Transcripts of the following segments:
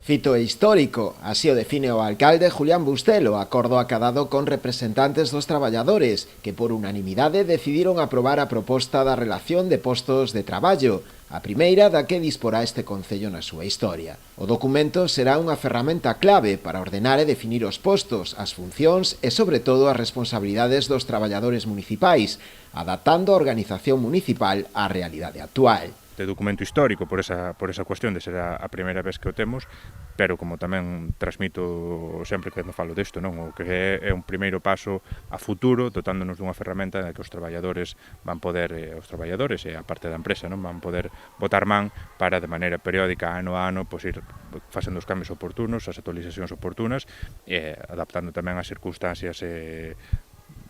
Fito e histórico, así o define o alcalde Julián Bustelo, acordo acadado con representantes dos traballadores, que por unanimidade decidiron aprobar a proposta da relación de postos de traballo, a primeira da que disporá este concello na súa historia. O documento será unha ferramenta clave para ordenar e definir os postos, as funcións e, sobre todo, as responsabilidades dos traballadores municipais, adaptando a organización municipal á realidade actual. De documento histórico por esa cuestión de ser a primeira vez que o temos, pero como tamén transmito sempre que me falo desto, non? O que é un primeiro paso a futuro, dotándonos dunha ferramenta na que os traballadores van poder, os traballadores e a parte da empresa, non? Van poder botar man para de maneira periódica, ano a ano, pois ir facendo os cambios oportunos, as actualizacións oportunas e adaptando tamén as circunstancias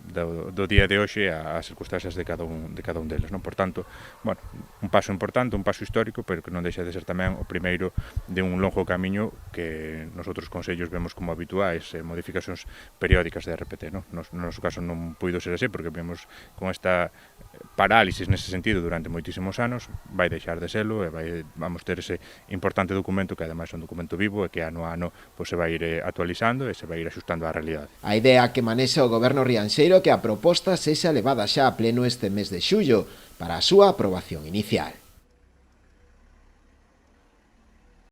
do día de hoxe ás circunstancias de cada un deles, non? Por tanto, bueno, un paso importante, un paso histórico, pero que non deixa de ser tamén o primeiro de un longo camiño que nos outros consellos vemos como habituais, modificacións periódicas de RPT, non? No noso caso non puido ser así, porque vemos con esta parálisis nese sentido durante moitísimos anos, vai deixar de selo e vamos ter ese importante documento que ademais é un documento vivo e que ano a ano pois, se vai ir actualizando e se vai ir axustando á realidade. A idea que manexa o goberno rianxeiro que a proposta sexa levada xa a pleno este mes de xullo para a súa aprobación inicial.